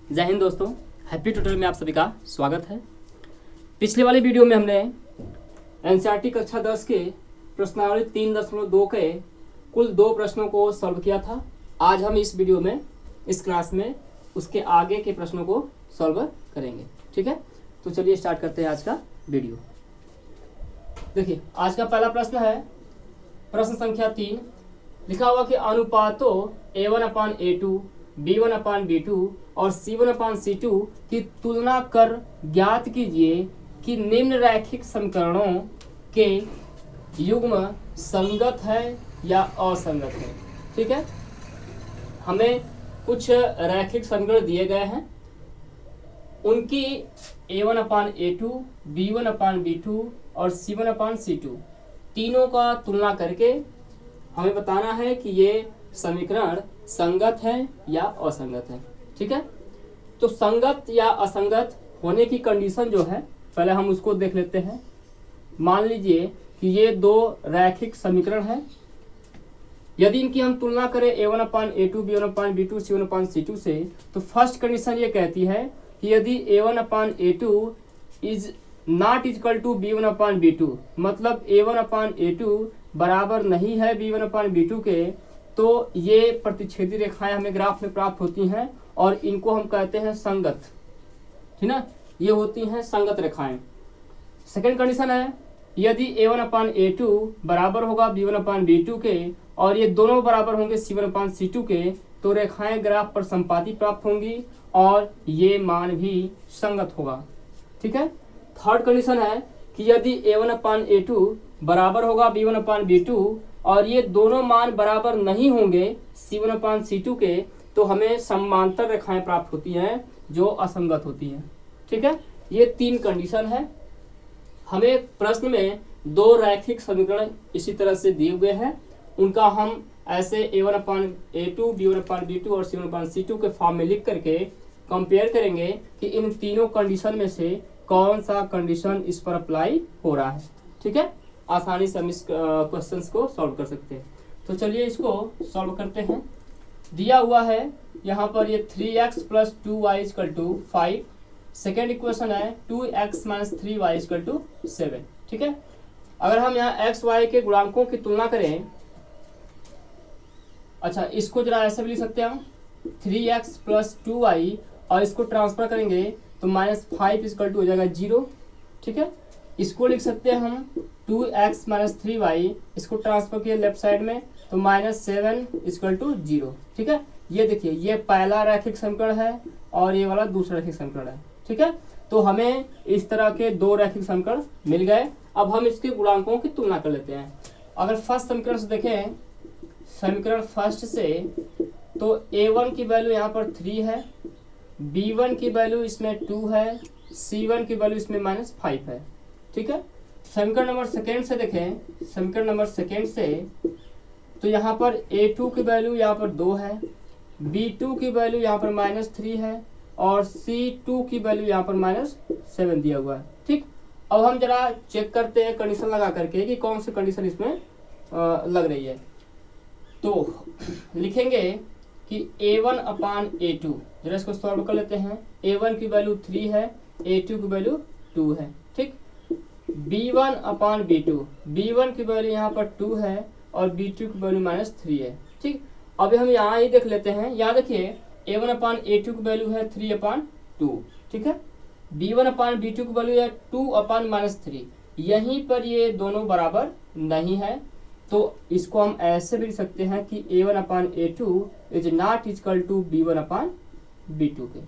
जय हिंद दोस्तों, happy tutorial में आप सभी का स्वागत है। पिछले वाली वीडियो में हमने एनसीईआरटी कक्षा 10 के प्रश्नावली 3.2 के कुल 2 प्रश्नों को सॉल्व किया था। आज हम इस वीडियो में, इस क्लास में उसके आगे के प्रश्नों को सॉल्व करेंगे। ठीक है, तो चलिए स्टार्ट करते हैं आज का वीडियो। देखिए, आज का पहला प्रश्न है प्रश्न संख्या 3। लिखा हुआ कि अनुपातों A1/A2, B1/B2 और C1/C2 की तुलना कर ज्ञात कीजिए कि निम्न रैखिक समीकरणों के युग्म संगत है या असंगत है। ठीक है, हमें कुछ रैखिक समीकरण दिए गए हैं, उनकी A1/A2, B1/B2 और C1/C2 तीनों का तुलना करके हमें बताना है कि ये समीकरण संगत है या असंगत है। ठीक है, तो संगत या असंगत होने की कंडीशन जो है, पहले हम उसको देख लेते हैं। मान लीजिए कि ये 2 रैखिक समीकरण हैं। यदि इनकी हम तुलना करें A1/A2, B1/B2, C1/C2 से, तो फर्स्ट कंडीशन ये कहती है कि यदि A1/A2 is not equal to B1/B2, मतलब A1/A2 बराबर नहीं है B1/B2 के, तो ये प्रतिच्छेदी रेखाएं हमें ग्राफ में प्राप्त होती हैं और इनको हम कहते हैं संगत। ठीक ना, ये होती हैं संगत रेखाएं। सेकेंड कंडीशन है, यदि A1/A2 बराबर होगा B1/B2 के और ये दोनों बराबर होंगे C1/C2 के, तो रेखाएं ग्राफ पर संपाती प्राप्त होंगी और ये मान भी संगत होगा। ठीक है, थर्ड कंडीशन है कि यदि A1/A2 बराबर होगा B1/B2 और ये दोनों मान बराबर नहीं होंगे C1/C2 के, तो हमें समांतर रेखाएं प्राप्त होती हैं जो असंगत होती हैं। ठीक है, ये 3 कंडीशन है। हमें प्रश्न में 2 रैखिक समीकरण इसी तरह से दिए हुए हैं, उनका हम ऐसे A1/A2, B1/B2 और C1/C2 के फॉर्म में लिख करके कंपेयर करेंगे कि इन तीनों कंडीशन में से कौन सा कंडीशन इस पर अप्लाई हो रहा है। ठीक है, आसानी से हम इस क्वेश्चंस को सॉल्व कर सकते हैं। तो चलिए इसको सॉल्व करते हैं। दिया हुआ है यहाँ पर ये 3x + 2y = 5। सेकेंड इक्वेशन है 2x - 3y = 7। ठीक है, अगर हम यहाँ x y के गुणांकों की तुलना करें, अच्छा इसको जरा ऐसे भी लिख सकते हैं हम, 3x + 2y और इसको ट्रांसफर करेंगे तो -5 हो जाएगा 0। ठीक है, इसको लिख सकते हैं हम 2x - 3y, इसको ट्रांसफर किया लेफ्ट साइड में तो -7 = 0। ठीक है, ये देखिए, ये पहला रैखिक समीकरण है और ये वाला दूसरा रैखिक समीकरण है। ठीक है, तो हमें इस तरह के 2 रैखिक समीकरण मिल गए। अब हम इसके गुणांकों की तुलना कर लेते हैं। अगर फर्स्ट समीकरण से देखें, समीकरण फर्स्ट से, तो A1 की वैल्यू यहाँ पर 3 है, B1 की वैल्यू इसमें 2 है, C1 की वैल्यू इसमें -5 है। ठीक है, समीकरण नंबर सेकेंड से देखें, समीकरण नंबर सेकेंड से, तो यहाँ पर A2 की वैल्यू यहाँ पर 2 है, B2 की वैल्यू यहाँ पर -3 है और C2 की वैल्यू यहाँ पर -7 दिया हुआ है। ठीक, अब हम जरा चेक करते हैं कंडीशन लगा करके कि कौन सी कंडीशन इसमें लग रही है। तो लिखेंगे कि A1/A2, जरा इसको सॉल्व कर लेते हैं। A1 की वैल्यू 3 है, A2 की वैल्यू 2 है। ठीक, B1/B2, B1 की वैल्यू यहाँ पर 2 है और B2 की वैल्यू -3 है। ठीक, अभी हम यहाँ ही देख लेते हैं। यहाँ देखिए, A1/A2 की वैल्यू है 3/2। ठीक है, B1/B2 की वैल्यू है 2/-3। यहीं पर ये दोनों बराबर नहीं है, तो इसको हम ऐसे भी लिख सकते हैं कि A1/A2 is not equal to B1/B2 के।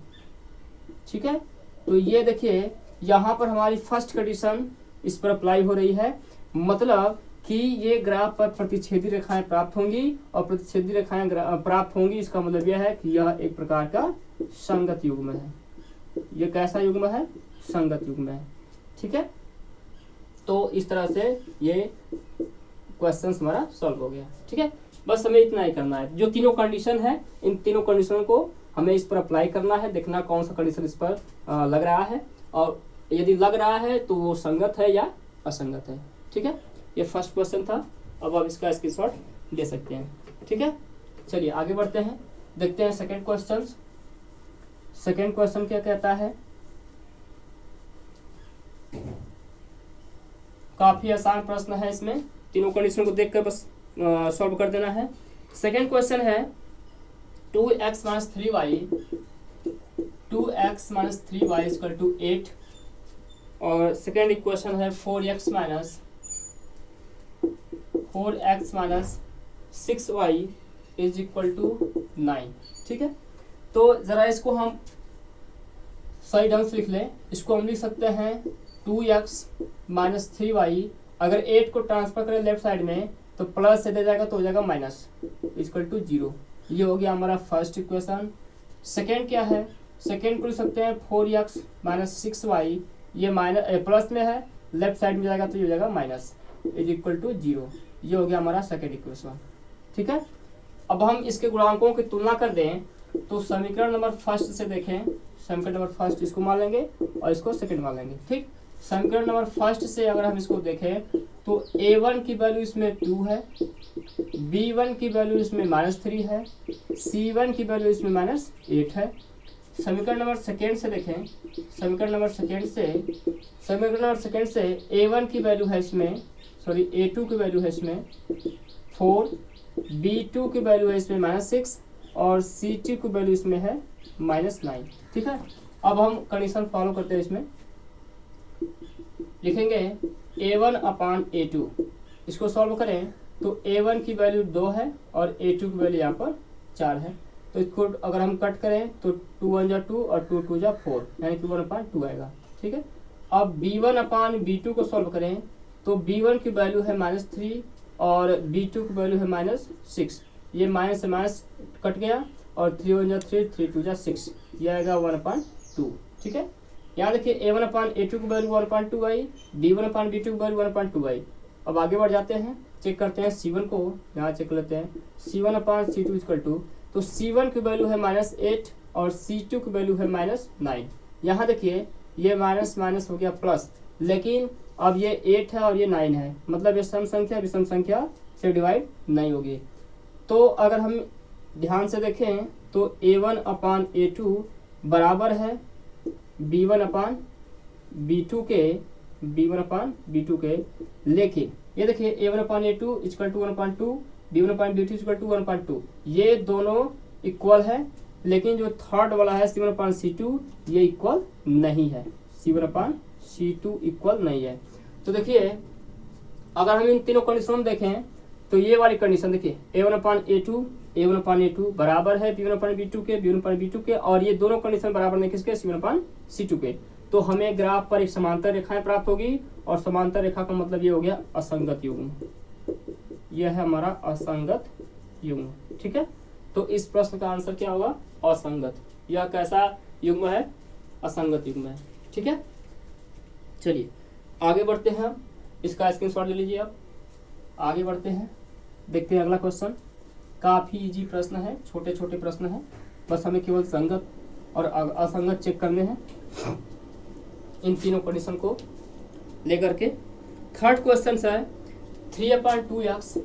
ठीक है, तो ये देखिए, यहाँ पर हमारी फर्स्ट कंडीशन इस पर अप्लाई हो रही है, मतलब कि ये ग्राफ पर प्रतिच्छेदी रेखाएं प्राप्त होंगी और प्रतिच्छेदी रेखाएं प्राप्त होंगी, इसका मतलब यह है कि यह एक प्रकार का संगत युग्म है। ये कैसा युग्म है? संगत युग्म है। ठीक है, तो इस तरह से ये क्वेश्चन हमारा सॉल्व हो गया। ठीक है, बस हमें इतना ही करना है। जो तीनों कंडीशन है, इन तीनों कंडीशनों को हमें इस पर अप्लाई करना है, देखना कौन सा कंडीशन इस पर लग रहा है और यदि लग रहा है तो वो संगत है या असंगत है। ठीक है, ये फर्स्ट क्वेश्चन था। अब आप इसका स्क्रीनशॉट ले सकते हैं। ठीक है, चलिए आगे बढ़ते हैं, देखते हैं सेकंड क्वेश्चन। सेकेंड क्वेश्चन क्या कहता है, काफी आसान प्रश्न है, इसमें तीनों कंडीशन को देखकर बस सॉल्व कर देना है। सेकेंड क्वेश्चन है 2x minus 3y 2x minus 3y equal to 8 और सेकेंड इक्वेशन है 4x minus 6y is equal to 9। ठीक है, तो जरा इसको हम सही ढंग से लिख लें। इसको हम लिख सकते हैं 2x माइनस 3y, अगर 8 को ट्रांसफर करें लेफ्ट साइड में तो प्लस से दे जाएगा तो हो जाएगा माइनस इक्वल टू 0। ये हो गया हमारा फर्स्ट इक्वेशन। सेकेंड क्या है, सेकेंड को लिख सकते हैं 4x माइनस 6y, ये माइनस प्लस में है, लेफ्ट साइड में जाएगा तो ये हो जाएगा माइनस इज इक्वल टू 0। ये हो गया हमारा सेकेंड इक्वेशन। ठीक है, अब हम इसके गुणांकों की तुलना कर दें तो समीकरण नंबर फर्स्ट से देखें, समीकरण नंबर फर्स्ट इसको मान लेंगे और इसको सेकंड मान लेंगे। ठीक, समीकरण नंबर फर्स्ट से अगर हम इसको देखें तो a1 की वैल्यू इसमें 2 है, b1 की वैल्यू इसमें -3 है, c1 की वैल्यू इसमें -8 है। समीकरण नंबर सेकेंड से देखें, समीकरण नंबर सेकेंड से a1 की वैल्यू है इसमें, सॉरी a2 की वैल्यू है इसमें 4, b2 की वैल्यू है इसमें -6 और c2 की वैल्यू इसमें है -9। ठीक है, अब हम कंडीशन फॉलो करते हैं। इसमें लिखेंगे a1 अपान a2, इसको सॉल्व करें तो a1 की वैल्यू 2 है और a2 की वैल्यू यहाँ पर 4 है, तो इसको अगर हम कट करें तो 2 1 जा 2 और 2 2 जा 4, यानी कि 1 अपान 2 आएगा। ठीक है, अब b1 अपान b2 को सॉल्व करें तो b1 की वैल्यू है -3 और b2 की वैल्यू है -6, ये माइनस से माइनस कट गया और 3 1 जा 3 3 2 जा 6, ये आएगा 1/2। ठीक है, यहाँ देखिए a1 अपान a2 की वैल्यू 1/2 आई, b1 अपान b2 की वैल्यू 1/2 आई। अब आगे बढ़ जाते हैं, चेक करते हैं c1 को, यहाँ चेक लेते हैं c1 upon c2 equal to, तो c1 की वैल्यू है -8 और c2 की वैल्यू है -9। यहाँ देखिए ये माइनस माइनस हो गया प्लस, लेकिन अब ये 8 है और ये 9 है, मतलब ये सम संख्या विषम संख्या से डिवाइड नहीं होगी। तो अगर हम ध्यान से देखें तो a1 अपान a2 बराबर है b1 अपान b2 के, लेकिन ये देखिए a1 upon a2 equal to 1/2, b1 upon b2 equal to 1/2, ये दोनों इक्वल है, लेकिन जो थर्ड वाला है c1 अपान c2 ये इक्वल नहीं है, c1 अपान c2 इक्वल नहीं है। तो देखिए अगर हम इन तीनों कंडीशन देखें तो ये वाली कंडीशन देखिए a1 अपान a2 बराबर है b1 अपान b2 के, और ये दोनों कंडीशन बराबर नहीं किसके, c1 अपान c2 के। तो हमें ग्राफ पर एक समांतर रेखाएं प्राप्त होगी, और समांतर रेखा का मतलब ये हो गया असंगत युग्म, यह है हमारा असंगत युग्म। ठीक है, तो इस प्रश्न का आंसर क्या होगा, असंगत। यह कैसा युग्म है, असंगत युग्म है। ठीक है, चलिए आगे बढ़ते हैं, इसका स्क्रीनशॉट ले लीजिए। आप आगे बढ़ते हैं, देखते हैं अगला क्वेश्चन। काफी इजी प्रश्न है, छोटे छोटे प्रश्न है, बस हमें केवल संगत और असंगत चेक करने हैं इन तीनों कंडीशन को लेकर के। थर्ड क्वेश्चन है 3/2x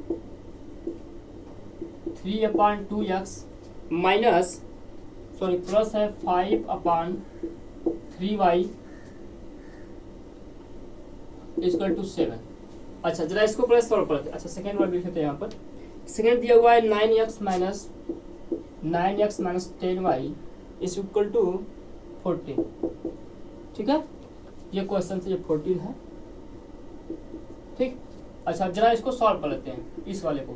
माइनस प्लस है 5/3y इक्वल टू 7। अच्छा जरा इसको पहले सॉल्व करते हैं। अच्छा सेकेंड वर्ड लिखते हैं, यहाँ पर सेकेंड दिया हुआ है 9x minus 10y is equal to 14। ठीक है, ये क्वेश्चन से ये 14 है। ठीक, अच्छा जरा इसको सॉल्व कर लेते हैं इस वाले को।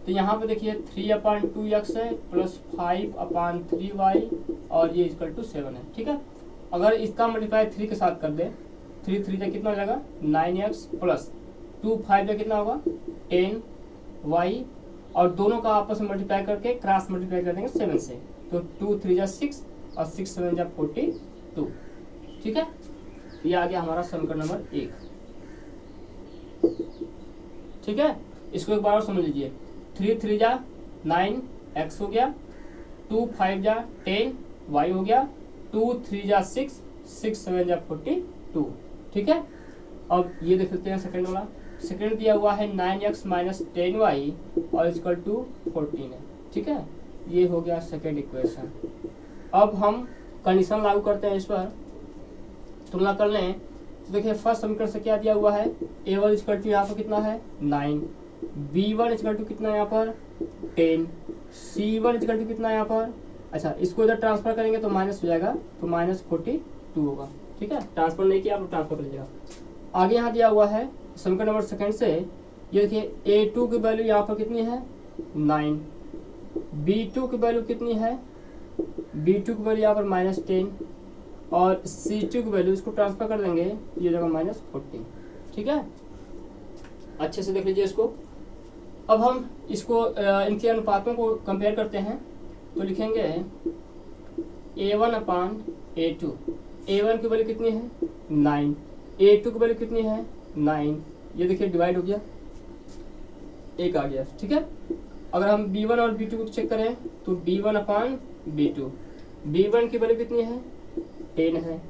तो यहाँ पे देखिए 3/2x है प्लस 5/3y और ये इक्वल टू 7 है। ठीक है, अगर इसका मल्टीप्लाई 3 के साथ कर दें, 3 3 का कितना हो जाएगा 9x प्लस 2 5 का कितना होगा 10y, और दोनों का आपस में मल्टीप्लाई करके क्रॉस मल्टीप्लाई कर देंगे 7 से, तो 2 3 जा 6 और 6 7 जा 42। ठीक है, ये आ गया हमारा समीकरण नंबर 1। ठीक है, इसको एक बार और समझ लीजिए। 3 3 जा 9x हो गया, 2 5 जा 10y हो गया, 2 3 जा 6 6 7 जा 42। ठीक है, अब ये देख लेते हैं सेकंड वाला। सेकंड दिया हुआ है 9x माइनस 10y और इक्वल टू 14 है। ठीक है, ये हो गया सेकंड इक्वेशन। अब हम कंडीशन लागू करते हैं, इस पर तुलना कर लें तो देखिए फर्स्ट समीकरण से क्या दिया हुआ है, a1 इक्वल टू यहाँ पर कितना है 9, b1 इक्वल टू कितना है यहाँ पर 10, c1 इक्वल टू कितना है यहाँ पर, अच्छा इसको इधर ट्रांसफर करेंगे तो माइनस हो जाएगा, तो -42 होगा। ठीक है, ट्रांसफर नहीं किया आप ट्रांसफर कर लीजिएगा। आगे यहाँ दिया हुआ है समीकरण नंबर सेकंड से, ये देखिए a2 की वैल्यू यहाँ पर कितनी है 9, b2 की वैल्यू कितनी है, b2 की वैल्यू यहाँ पर -10 और c2 की वैल्यू इसको ट्रांसफर कर देंगे ये जगह -40। ठीक है, अच्छे से देख लीजिए इसको। अब हम इसको इनके अनुपातों को कंपेयर करते हैं तो लिखेंगे a1 अपान a2, a1 की वैल्यू कितनी है 9, a2 की वैल्यू कितनी है 9, ये देखिए डिवाइड हो गया, एक आ गया। ठीक है, अगर हम b1 और b2 को चेक करें तो b1 अपान b2, b1 की वैल्यू कितनी है 10 है,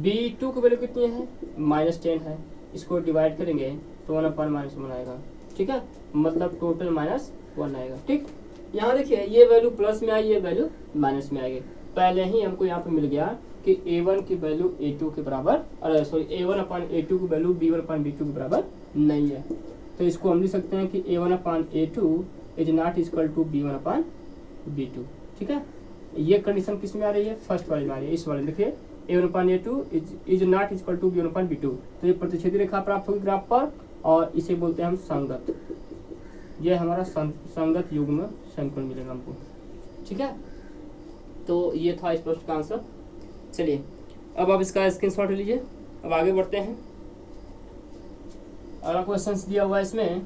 b2 की वैल्यू कितनी है -10 है, इसको डिवाइड करेंगे तो 1 अपान -1 आएगा। ठीक है, मतलब टोटल -1 आएगा। ठीक, यहाँ देखिए ये वैल्यू प्लस में आई, ये वैल्यू माइनस में आएगी। पहले ही हमको यहाँ पे मिल गया कि a1 की वैल्यू a2 के बराबर, अरे सॉरी a1 अपान a2 की वैल्यू b1 अपान b2 के बराबर नहीं है, तो इसको हम लिख सकते हैं कि a1 upon a2 is not equal to b1 upon b2। ठीक है, ये कंडीशन किस में आ रही है, फर्स्ट वाले में आ रही है। इस वाले देखिए a1 upon a2 is not equal to b1 upon b2, तो ये प्रतिच्छेदी रेखा प्राप्त होगी ग्राफ पर, और इसे बोलते हैं हम संगत। ये हमारा संगत युग्म समीकरण मिलेगा हमको। ठीक है, तो ये था इस प्रश्न का आंसर। चलिए अब आप इसका स्क्रीनशॉट लीजिए, अब आगे बढ़ते हैं। अगला क्वेश्चन दिया हुआ है इसमें,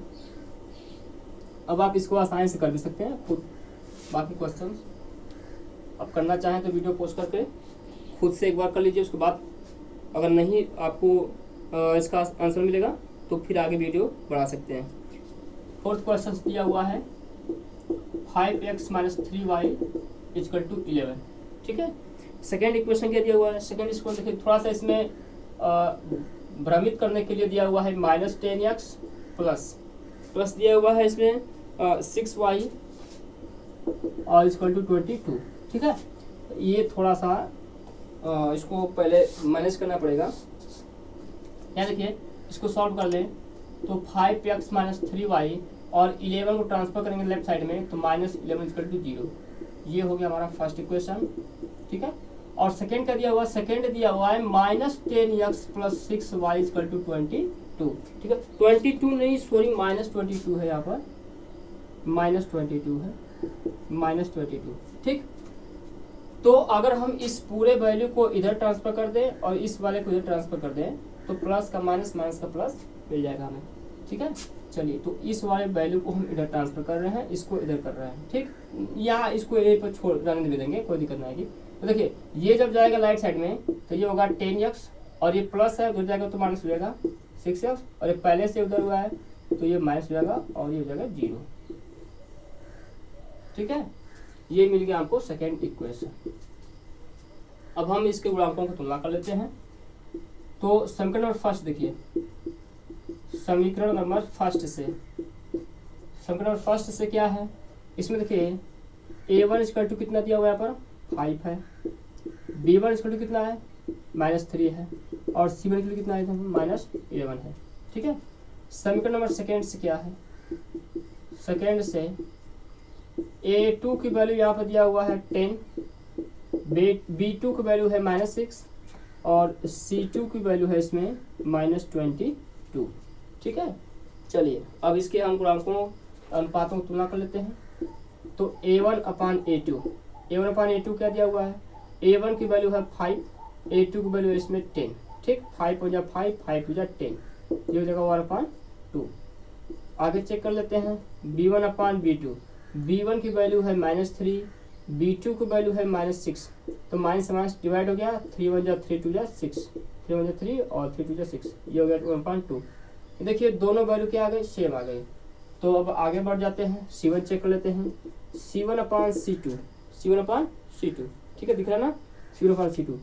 अब आप इसको आसानी से कर भी सकते हैं खुद, बाकी क्वेश्चन अब करना चाहें तो वीडियो पोस्ट करके खुद से एक बार कर लीजिए, उसके बाद अगर नहीं आपको इसका आंसर मिलेगा तो फिर आगे वीडियो बढ़ा सकते हैं। फोर्थ क्वेश्चन दिया हुआ है 5x - 3y = 11। ठीक है, सेकेंड इक्वेशन क्या दिया हुआ है, सेकेंड इसको देखिए थोड़ा सा इसमें भ्रमित करने के लिए दिया हुआ है -10x प्लस दिया हुआ है इसमें 6y और =22। ठीक है, ये थोड़ा सा इसको पहले मैनेज करना पड़ेगा। यहाँ देखिए इसको सॉल्व कर लें तो 5x - 3y और 11 को ट्रांसफर करेंगे लेफ्ट साइड में तो -11 = 0। ये हो गया हमारा फर्स्ट इक्वेशन। ठीक है, और सेकेंड का दिया हुआ, सेकेंड दिया हुआ है -10x + 6y = 22। ठीक है, 22 नहीं सॉरी -22 है, यहाँ पर -22 है, -22। ठीक, तो अगर हम इस पूरे वैल्यू को इधर ट्रांसफर कर दें और इस वाले को इधर ट्रांसफर कर दें तो प्लस का माइनस, माइनस का प्लस मिल जाएगा हमें। ठीक है, चलिए तो इस वाले वैल्यू को हम इधर ट्रांसफर कर रहे हैं, इसको इधर कर रहे हैं। ठीक, यहाँ इसको ए पर छोड़ रहने दे देंगे, कोई दिक्कत नहीं आएगी। तो देखिए ये जब जाएगा राइट साइड में तो ये होगा 10x और ये प्लस है, उधर जाएगा तो माइनस हो जाएगा 6x, और ये पहले से उधर हुआ है तो ये माइनस हो जाएगा और ये हो जाएगा 0। ठीक है, ये मिल गया हमको सेकेंड इक्वेशन। अब हम इसके गुणांकों की तुलना कर लेते हैं। तो समीकरण नंबर फर्स्ट देखिए, समीकरण नंबर फर्स्ट से क्या है, इसमें देखिए a1 = कितना दिया हुआ है, यहाँ पर 5 है, b1 = कितना है -3 है, और c1 = कितना है -11 है। ठीक है, समीकरण नंबर सेकेंड से क्या है, सेकेंड से a2 की वैल्यू यहाँ पर दिया हुआ है 10, b2 की वैल्यू है -6 और c2 की वैल्यू है इसमें -22। ठीक है, चलिए अब इसके हम गुणांकों अनुपातों की तुलना कर लेते हैं। तो a1 अपान a2 क्या दिया हुआ है, a1 की वैल्यू है 5, a2 की वैल्यू है इसमें 10। ठीक, 5 हो जाए 5, 5 हो जाए 10, ये हो जाएगा 1/2। आगे चेक कर लेते हैं b1 अपान b1 की वैल्यू है -3, b2 की वैल्यू है -6, तो माइनस माइनस डिवाइड हो गया, 3 1 जा 3 2 जा 6, 3 1 जा 3 और 3 2 जा 6, ये हो गया 1/2। देखिए दोनों वैल्यू क्या आ गए, सेम आ गए। तो अब आगे बढ़ जाते हैं, c1 चेक कर लेते हैं, c1 अपान c2। ठीक है, दिख रहा है ना, c1 अपान c2।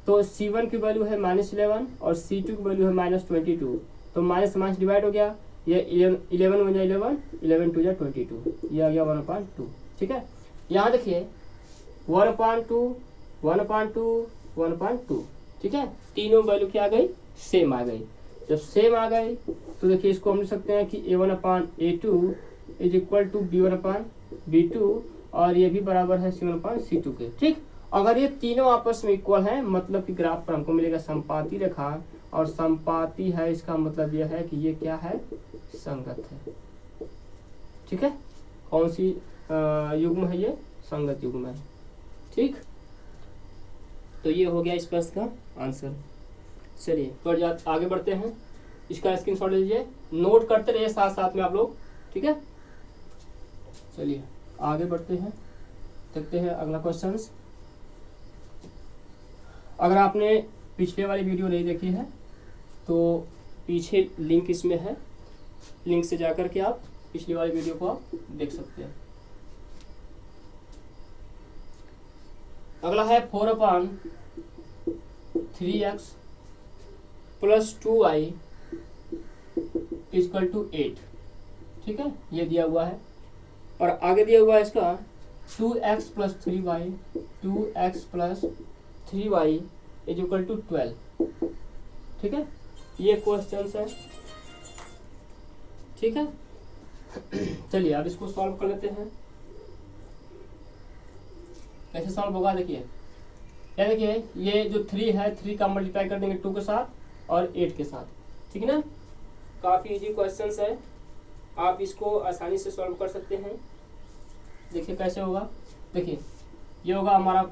तो c1 की वैल्यू है -11 और c2 की वैल्यू है -22, तो माइनस माइनस डिवाइड हो गया, ये 11 1 जा 11, 11 2 जा 22, ये आ गया 1/2। ठीक है, यहाँ देखिए 1/2 1/2 1/2। ठीक है, तीनों वैल्यू क्या आ गई, सेम आ गई। जब सेम आ गई तो देखिए इसको हम लिख सकते हैं कि A1/A2 is equal to B1/B2 और ये भी बराबर है C1/C2 के। ठीक, अगर ये तीनों आपस में इक्वल है मतलब कि ग्राफ पर हमको मिलेगा समपाती रेखा, और समपाती है इसका मतलब यह है कि ये क्या है, संगत है। ठीक है, कौन सी युग्म है ये, संगत युग्म है। ठीक, तो ये हो गया इस प्रश्न का आंसर। चलिए आगे बढ़ते हैं, इसका स्क्रीनशॉट लीजिए, नोट करते रहिए साथ साथ में आप लोग। ठीक है, चलिए आगे बढ़ते हैं, देखते हैं अगला क्वेश्चन। अगर आपने पिछले वाली वीडियो नहीं देखी है तो पीछे लिंक इसमें है, लिंक से जाकर के आप पिछली वाली वीडियो को आप देख सकते हैं। अगला है 4/3x + 2y = 8। ठीक है, ये दिया हुआ है, और आगे दिया हुआ है इसका 2x + 3y = 12। ठीक है, ये क्वेश्चन है। ठीक है, चलिए अब इसको सॉल्व कर लेते हैं। कैसे सॉल्व होगा देखिए, क्या देखिए, ये जो 3 है 3 का मल्टीप्लाई कर देंगे 2 के साथ और 8 के साथ। ठीक है ना, काफी इजी क्वेश्चन है, आप इसको आसानी से सॉल्व कर सकते हैं। देखिए कैसे होगा, देखिए ये होगा हमारा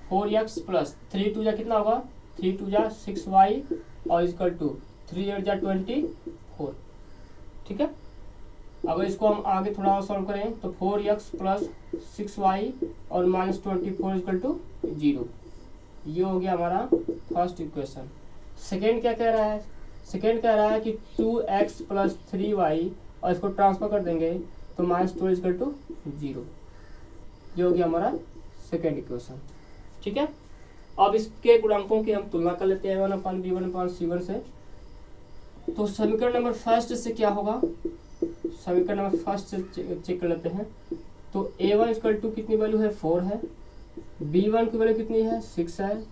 4x प्लस 3 2 जा कितना होगा, 3 2 जा 6y और इक्वल टू 3 8 जा 24। ठीक है, अगर इसको हम आगे थोड़ा और सॉल्व करें तो 4x प्लस 6y और -24 इक्वल टू 0। ये हो गया हमारा फर्स्ट इक्वेशन। सेकेंड क्या कह रहा है, सेकेंड कह रहा है कि 2x प्लस 3y और इसको ट्रांसफर कर देंगे तो -12 इक्वल टू 0। ये हो गया हमारा सेकेंड इक्वेशन। ठीक है, अब इसके गुणांकों की हम तुलना कर लेते हैं 1/B1/C1 से। तो समीकरण नंबर फर्स्ट से क्या होगा, समीकरण नंबर फर्स्ट से चेक कर लेते हैं। तो A1 इक्वल टू कितनी वैल्यू है, 4 है, B1 की वैल्यू कितनी है, 6 है,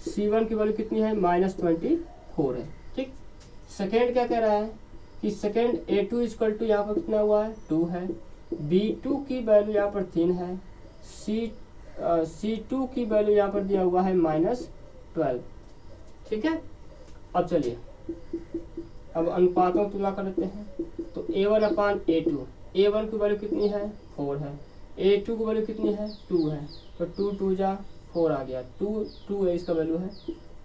C1 की वैल्यू कितनी है, -24 है। ठीक, सेकेंड क्या कह रहा है कि सेकेंड A2 इक्वल टू यहाँ पर कितना हुआ है, 2 है, B2 की वैल्यू यहाँ पर 3 है, C2 की वैल्यू यहाँ पर दिया हुआ है -12। ठीक है, अब चलिए अब अनुपातों की तुलना कर लेते हैं। तो A1/A2, A1 की वैल्यू कितनी है, 4 है, A2 की वैल्यू कितनी है, 2 है, तो 2 2 जा 4 आ गया, 2 है इसका वैल्यू है।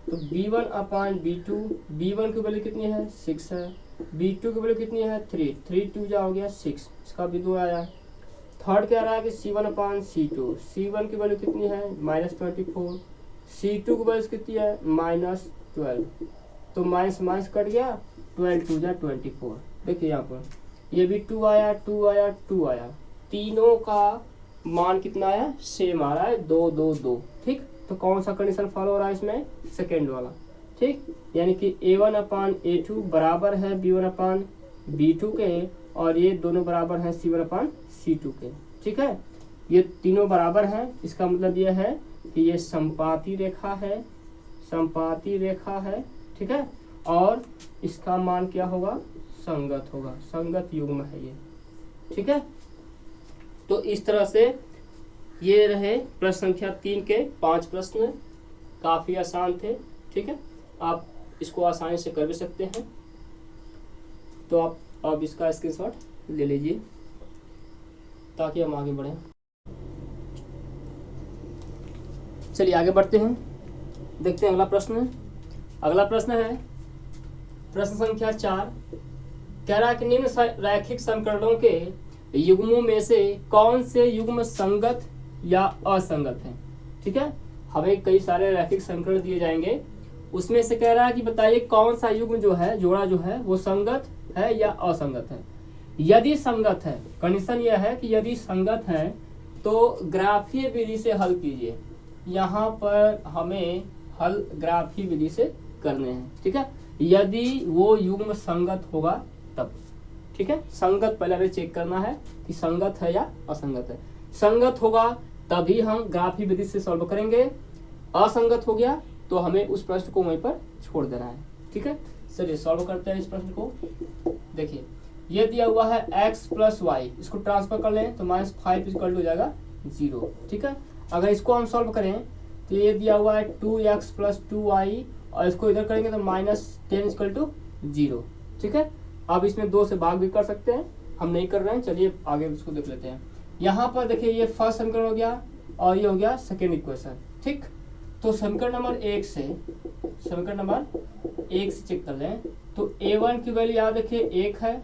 तो B1/B2, B1 की वैल्यू कितनी है, 6 है, B2 की वैल्यू कितनी है, 3 3 2 जा हो गया 6, इसका भी 2 आया। थर्ड कह रहा है कि C1/C2, C1 की वैल्यू कितनी है, -24, C2 की वैल्यू कितनी है, -12, तो माइनस माइनस कट गया, 12 2 जा 24। देखिए यहाँ पर ये भी 2 आया 2 आया 2 आया, तीनों का मान कितना आया, सेम आ रहा है, 2 2 2। ठीक, तो कौन सा कंडीशन फॉलो हो रहा है इसमें, सेकेंड वाला। ठीक, यानी कि A1/A2 बराबर है B1/B2 के, और ये दोनों बराबर हैं C1/C2 के। ठीक है, ये तीनों बराबर हैं, इसका मतलब ये है कि ये समपाती रेखा है, समपाती रेखा है। ठीक है, और इसका मान क्या होगा, संगत होगा, संगत युग्म है ये। ठीक है, तो इस तरह से ये रहे प्रश्न संख्या 3 के 5 प्रश्न, काफी आसान थे। ठीक है, आप इसको आसानी से कर भी सकते हैं। तो आप अब इसका स्क्रीनशॉट ले लीजिए ताकि हम आगे बढ़ें। चलिए आगे बढ़ते हैं, देखते हैं अगला प्रश्न। अगला प्रश्न है प्रश्न संख्या 4, कह रहा है कि निम्न रैखिक समीकरणों के युग्मों में से कौन से युग्म संगत या असंगत हैं। ठीक है, हमें कई सारे रैखिक समीकरण दिए जाएंगे, उसमें से कह रहा है कि बताइए कौन सा युग्म जो है, जोड़ा जो है वो संगत है या असंगत है। यदि संगत है, कंडीशन यह है कि यदि संगत है तो ग्राफीय विधि से हल कीजिए। यहाँ पर हमें हल ग्राफीय विधि से करने हैं। ठीक है, यदि वो युग्म संगत होगा तब। ठीक है, संगत पहले हमें चेक करना है कि संगत है या असंगत है। संगत होगा तभी हम ग्राफी विधि से सॉल्व करेंगे। असंगत हो गया तो हमें उस प्रश्न को वहीं पर छोड़ देना है। ठीक है, चलिए सॉल्व करते हैं इस प्रश्न को। देखिए ये दिया हुआ है x प्लस वाई, इसको ट्रांसफर कर लें तो -5 इक्वल हो जाएगा 0। ठीक है, अगर इसको हम सॉल्व करें तो ये दिया हुआ है 2x प्लस 2y और इसको इधर करेंगे तो -10 इक्वल टू 0। ठीक है, अब इसमें 2 से भाग भी कर सकते हैं, हम नहीं कर रहे हैं। चलिए आगे उसको देख लेते हैं। यहाँ पर देखिए ये फर्स्ट समीकरण हो गया और ये हो गया सेकेंड इक्वेशन। ठीक, तो समीकरण नंबर 1 से चेक कर लें तो a1 की वैल्यू याद रखिए 1 है,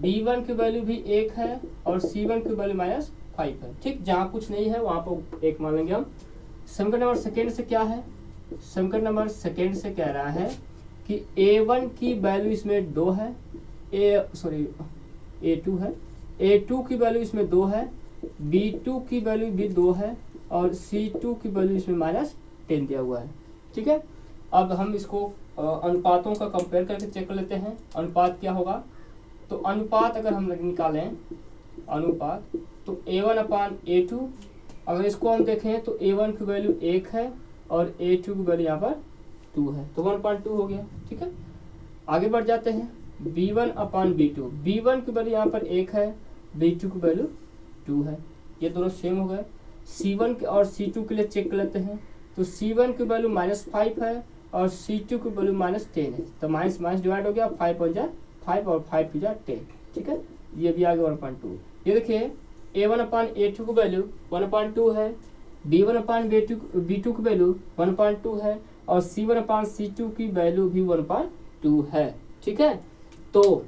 b1 की वैल्यू भी 1 है और c1 की वैल्यू -5 है। ठीक, जहाँ कुछ नहीं है वहाँ पर 1 मान लेंगे हम। समीकरण नंबर सेकेंड से क्या है, समीकरण नंबर सेकेंड से कह रहा है कि a1 की वैल्यू इसमें 2 है, a2 है, a2 की वैल्यू इसमें 2 है, b2 की वैल्यू भी 2 है और c2 की वैल्यू इसमें -10 दिया हुआ है। ठीक है, अब हम इसको अनुपातों का कंपेयर करके चेक कर लेते हैं। अनुपात क्या होगा, तो अनुपात अगर हम निकालें अनुपात तो a1/a2, अगर इसको हम देखें तो a1 की वैल्यू 1 है और a2 की वैल्यू यहाँ पर 2 है, तो 1/2 हो गया। ठीक है, आगे बढ़ जाते हैं। b1/b2, b1 की वैल्यू यहाँ पर 1 है, b2 की वैल्यू 2 है, ये दोनों सेम हो गए। c1 और c2 के लिए चेक कर लेते हैं तो c1 की वैल्यू -5 है और c2 की वैल्यू -10 है, तो माइनस माइनस डिवाइड हो गया, 5 बन जाए 5 और 5 की जाए 10। ठीक है, ये भी आ गया 1/2। ये देखिए a1/a2 की वैल्यू 1/2 है, b1/b2 की वैल्यू 1/2 है और c1/c2 की वैल्यू भी 1/2 है। ठीक है, तो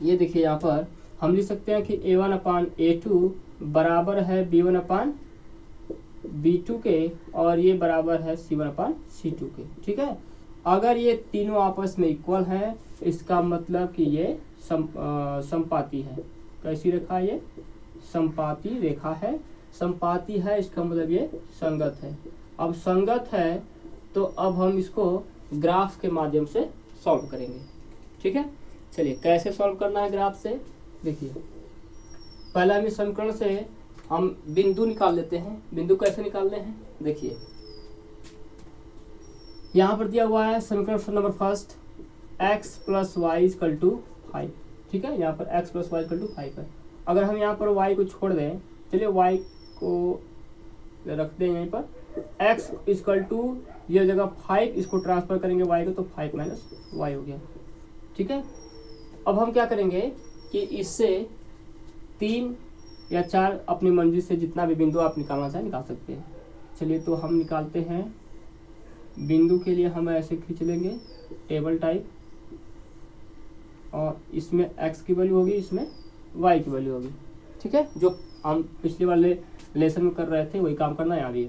ये देखिए यहाँ पर हम लिख सकते हैं कि a1/a2 बराबर है b1/b2 के और ये बराबर है c1/c2 के। ठीक है, अगर ये तीनों आपस में इक्वल है इसका मतलब कि ये समपाती है। कैसी रेखा है ये, समपाती रेखा है, समपाती है इसका मतलब ये संगत है। अब संगत है तो अब हम इसको ग्राफ के माध्यम से सॉल्व करेंगे। ठीक है, चलिए कैसे सॉल्व करना है ग्राफ से, देखिए पहला हम इस समीकरण से हम बिंदु निकाल लेते हैं। बिंदु कैसे निकालने हैं, देखिए यहाँ पर दिया हुआ है समीकरण number first x plus Y equal to 5। ठीक है, यहाँ पर x plus Y equal to 5 है। अगर हम यहाँ पर y को छोड़ दें, चलिए y को रख दें यहीं पर, x इक्वल टू ये जगह 5, इसको ट्रांसफर करेंगे y को तो 5 माइनस वाई हो गया। ठीक है, अब हम क्या करेंगे कि इससे 3 या 4 अपनी मर्जी से जितना भी बिंदु आप निकालना चाहें निकाल सकते हैं। चलिए तो हम निकालते हैं। बिंदु के लिए हम ऐसे खींच लेंगे टेबल टाइप, और इसमें x की वैल्यू होगी, इसमें y की वैल्यू होगी। ठीक है, जो हम पिछले वाले लेसन में कर रहे थे वही काम करना है यहाँ भी।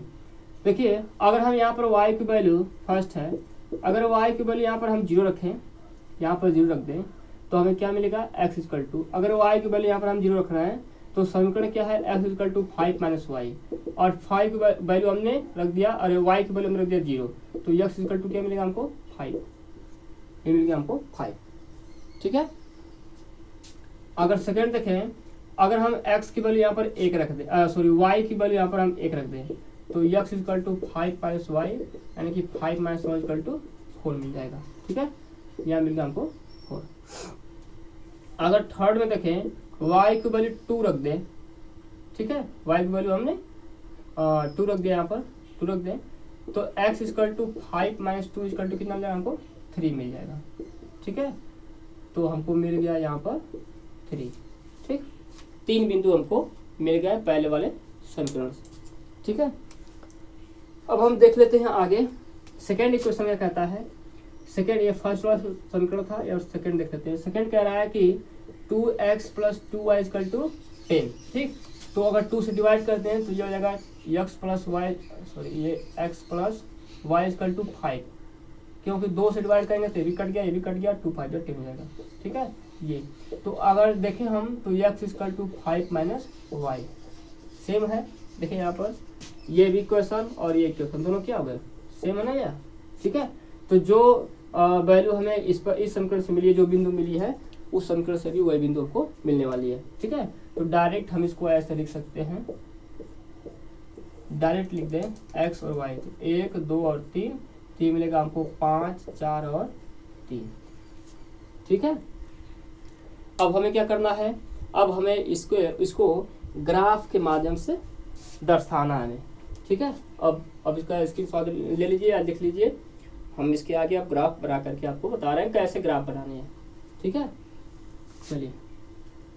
देखिए अगर हम यहाँ पर y की वैल्यू फर्स्ट है, अगर y की वैल्यू यहाँ पर हम 0 रखें, यहाँ पर 0 रख दें तो हमें क्या मिलेगा x इक्वल टू, अगर y की वैल्यू यहाँ पर हम 0 रख रहे हैं तो समीकरण क्या है x equal to 5 minus Y, और 5 की वैल्यू हमने रख दिया और y की वैल्यू हमने रख दिया 0, तो x इक्वल टू क्या मिलेगा हमको 5, ये मिल गया हमको 5। ठीक है, अगर सेकेंड देखें, अगर हम x की वैल्यू यहाँ पर 1 रख दें, y की वैल्यू यहाँ पर हम 1 रख दें तो x equal to 5 minus Y, यानी कि 5 माइनस वाई इक्वल टू 4 मिल जाएगा। ठीक है, यहाँ मिल गया हमको 4। अगर थर्ड में देखें, y की वैल्यू 2 रख दें, ठीक है, y की वैल्यू हमने 2 रख दिया, यहाँ पर 2 रख दें तो x equal to 5 minus 2 equal to कितना मिल जाएगा हमको 3 मिल जाएगा। ठीक है, तो हमको मिल गया यहाँ पर 3। ठीक, 3 बिंदु हमको मिल गया पहले वाले समीकरण से। ठीक है, अब हम देख लेते हैं आगे सेकेंड इक्वेशन क्या कहता है। सेकेंड, ये फर्स्ट वाला समीकरण था और सेकेंड देख लेते हैं। सेकेंड कह रहा है कि 2x plus 2y equal to 10। ठीक, तो अगर 2 से डिवाइड करते हैं तो ये हो जाएगा x प्लस वाई, ये x plus Y equal to 5, क्योंकि 2 से डिवाइड करेंगे तो ये भी कट गया, ये भी कट गया, 2 5 10 हो जाएगा। ठीक है, ये तो अगर देखें हम तो x equal to 5 minus Y same है। देखिए यहाँ पर ये भी इक्वेशन और ये इक्वेशन दोनों क्या हो गए, सेम है ना यार। ठीक है, तो जो वैल्यू हमें इस समीकरण से मिली है, जो बिंदु मिली है उस समीकरण से भी वही बिंदु हमको मिलने वाली है। ठीक है, तो डायरेक्ट हम इसको ऐसे लिख सकते हैं डायरेक्ट लिख दें x और y, तो 1 2 और 3, तो ये मिलेगा हमको 5 4 और 3। ठीक है, अब हमें क्या करना है, अब हमें इसको ग्राफ के माध्यम से दर्शाना है। ठीक है, अब इसका स्क्रीनशॉट ले लीजिए या लिख लीजिए, हम इसके आगे अब ग्राफ बना करके आपको बता रहे हैं कैसे ग्राफ बनाने हैं। ठीक है, चलिए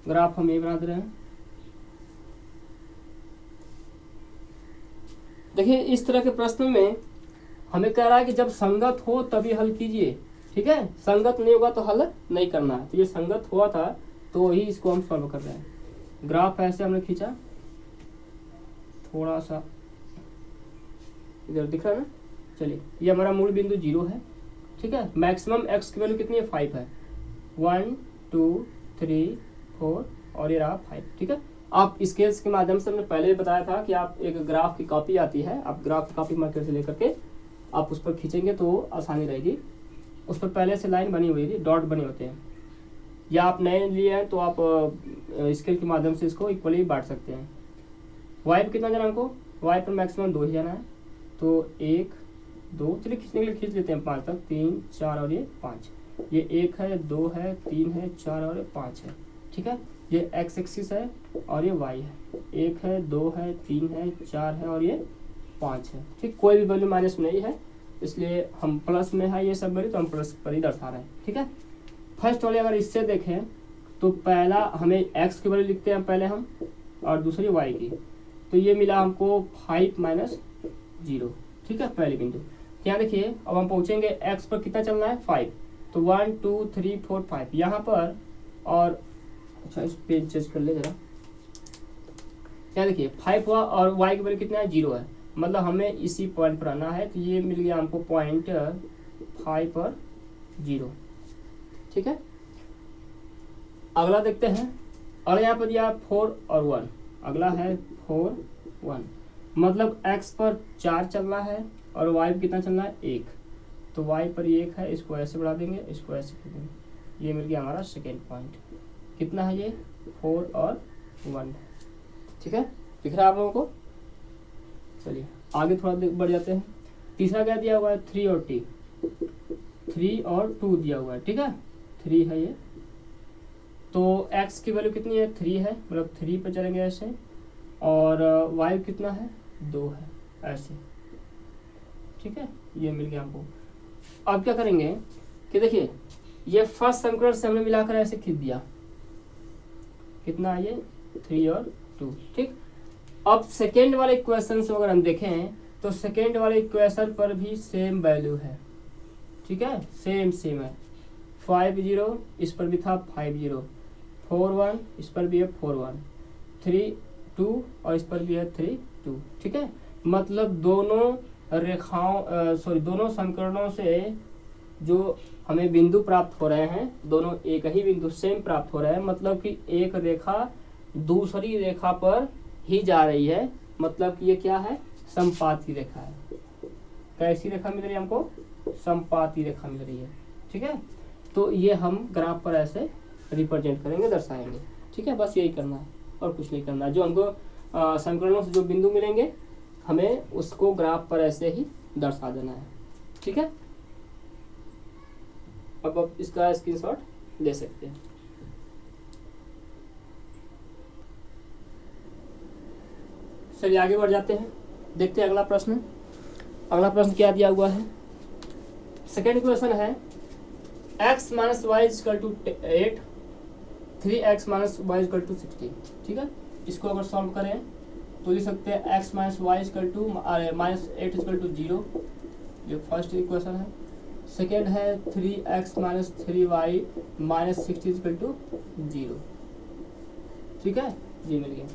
ग्राफ हम ये बना दे रहे हैं। देखिए इस तरह के प्रश्न में हमें कह रहा है कि जब संगत हो तभी हल कीजिए। ठीक है, संगत नहीं होगा तो हल नहीं करना है, तो ये संगत हुआ था तो ही इसको हम सॉल्व कर रहे हैं। ग्राफ ऐसे हमने खींचा, थोड़ा सा इधर दिख रहा है ना। चलिए ये हमारा मूल बिंदु 0 है। ठीक है, मैक्सिमम एक्स की वैल्यू कितनी है, 5 है। 1 2 3 4 और ये रहा 5। ठीक है, आप स्केल्स के माध्यम से हमने पहले भी बताया था कि आप एक ग्राफ की कॉपी आती है, आप ग्राफ की कॉपी मार्कर से लेकर के आप उस पर खींचेंगे तो आसानी रहेगी। उस पर पहले से लाइन बनी हुई थी, डॉट बने होते हैं, या आप नए लिए हैं तो आप स्केल के माध्यम से इसको इक्वली बांट सकते हैं। वाई पर कितना जाना हमको, वाई पर मैक्सिमम 2 ही जाना है, तो 1 2, चलिए खींचने के लिए खींच लेते हैं 5 तक, 3 4 और ये 5, ये 1 है 2 है 3 है 4 और ये 5 है। ठीक है, ये एक्स एक्सिस है और ये वाई है, 1 है 2 है 3 है 4 है और ये 5 है। ठीक, कोई भी वैल्यू माइनस नहीं है, इसलिए हम प्लस में है ये सब वैल्यू, तो हम प्लस पर ही दर्शा रहे हैं। ठीक है, फर्स्ट वाले अगर इससे देखें तो पहला हमें एक्स की वैल्यू लिखते हैं पहले हम, और दूसरी वाई की, तो ये मिला हमको 5 - 0। ठीक है, पहले बिंदु यहाँ देखिए, अब हम पहुंचेंगे एक्स पर कितना चलना है, 5, तो 1 2 3 4 5 यहाँ पर, और अच्छा इस पेज चेंज कर ले जरा। यहाँ देखिए 5 हुआ और y की वैल्यू कितना है, 0 है, मतलब हमें इसी पॉइंट पर आना है, तो ये मिल गया हमको पॉइंट 5 और 0। ठीक है, अगला देखते हैं। और यहाँ पर दिया 4 और 1, अगला है 4 1, मतलब x पर 4 चलना है और y पर कितना चलना है, 1, तो y पर 1 है, इसको ऐसे बढ़ा देंगे, इसको ऐसे कर देंगे, ये मिल गया हमारा सेकेंड पॉइंट। कितना है ये, 4 और 1। ठीक है, दिख रहा है आप लोगों को। चलिए आगे थोड़ा बढ़ जाते हैं। तीसरा क्या दिया हुआ है, 3 और 2, 3 और 2 दिया हुआ है। ठीक है, 3 है ये, तो x की वैल्यू कितनी है, 3 है, मतलब 3 पे चलेंगे ऐसे, और y कितना है, 2 है, ऐसे। ठीक है, ये मिल गया हमको। अब क्या करेंगे कि देखिए ये फर्स्ट समीकरण से हमने मिलाकर ऐसे खींच दिया, कितना है ये, 3 और 2। ठीक, अब सेकेंड वाले इक्वेशन से अगर हम देखें तो सेकेंड वाले इक्वेशन पर भी सेम वैल्यू है। ठीक है, सेम है, 5 0 इस पर भी था 5 0, 4 1 इस पर भी है 4 1, 3 2 और इस पर भी है 3 2। ठीक है, मतलब दोनों रेखाओं दोनों समीकरणों से जो हमें बिंदु प्राप्त हो रहे हैं, दोनों एक ही बिंदु सेम प्राप्त हो रहे हैं, मतलब कि एक रेखा दूसरी रेखा पर ही जा रही है, मतलब कि ये क्या है, समपाती रेखा है। कैसी रेखा मिल रही है हमको, समपाती रेखा मिल रही है। ठीक है, तो ये हम ग्राफ पर ऐसे रिप्रेजेंट करेंगे, दर्शाएंगे। ठीक है, बस यही करना है और कुछ नहीं करना है। जो हमको समीकरणों से जो बिंदु मिलेंगे हमें उसको ग्राफ पर ऐसे ही दर्शा देना है। ठीक है, अब आप इसका स्क्रीनशॉट ले सकते हैं। चलिए आगे बढ़ जाते हैं, देखते हैं अगला प्रश्न। अगला प्रश्न क्या दिया हुआ है, सेकेंड क्वेश्चन है x - y = 8, 3x - y = 16। ठीक है, इसको अगर सॉल्व करें तो लिख सकते हैं x - y -8 = 0, ये फर्स्ट इक्वेशन है। सेकेंड है 3x - 3y -60 = 0। ठीक है, जी मिल गया।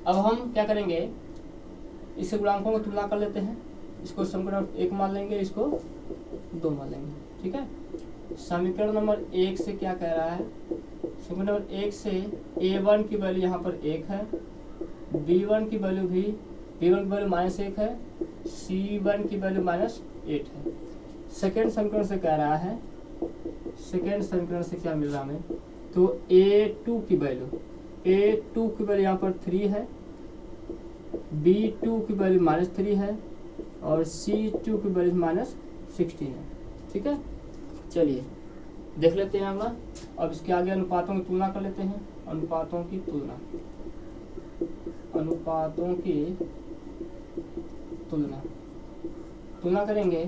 अब हम क्या करेंगे, इसके गुणांकों को तुलना कर लेते हैं, इसको समीकरण 1 मान लेंगे, इसको 2 मान लेंगे। ठीक है, समीकरण नंबर 1 से क्या कह रहा है, समीकरण नंबर 1 से a1 की वैल्यू यहाँ पर 1 है, b1 की वैल्यू भी, b1 की वैल्यू -1 है, c1 की वैल्यू -8 है। सेकेंड समीकरण से कह रहा है, सेकेंड समीकरण से क्या मिल रहा हमें, तो a2 की वैल्यू यहाँ पर 3 है, B2 की वैल्यू -3 है और C2 की वैल्यू -16 है। ठीक है, चलिए देख लेते हैं अगला। अब इसके आगे अनुपातों की तुलना कर लेते हैं। अनुपातों की तुलना, अनुपातों की तुलना तुलना करेंगे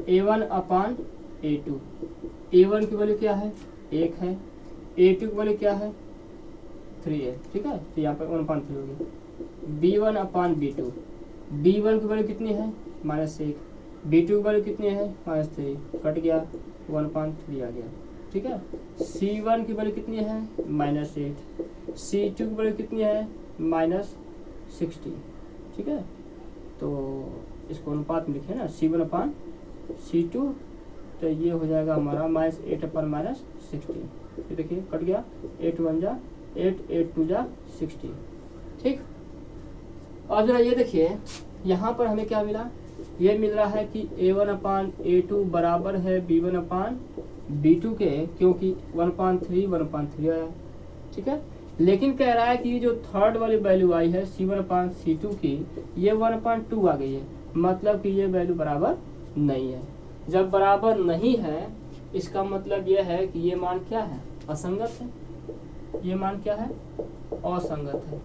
A1 अपान A2। A1 की वैल्यू क्या है, 1 है। A2 की वैल्यू क्या है, 3 है। ठीक है, तो यहाँ पर 1/3 होगी। B1 अपान B2, B1 की वैल्यू कितनी है, -1। B2 की वैल्यू कितनी है, -3, कट गया, 1/3 आ गया। ठीक है, C1 की वैल्यू कितनी है, -8। C2 की वैल्यू कितनी है, -16। ठीक है, तो इसको अनुपात में लिखे ना, C1 अपान C2, तो ये हो जाएगा हमारा -8 अपान -16। ये देखिए कट गया, 8 1 जा 8, 8 2 जा 16। ठीक, और जरा ये देखिए यहाँ पर हमें क्या मिला, ये मिल रहा है कि A1 अपान A2 बराबर है B1 अपान B2 के, क्योंकि 1/3 आया। ठीक है, लेकिन कह रहा है कि जो थर्ड वाली वैल्यू आई है C1 अपान C2 की, ये 1/2 आ गई है, मतलब कि ये वैल्यू बराबर नहीं है। जब बराबर नहीं है इसका मतलब यह है कि ये मान क्या है, असंगत है। ये मान क्या है, असंगत है।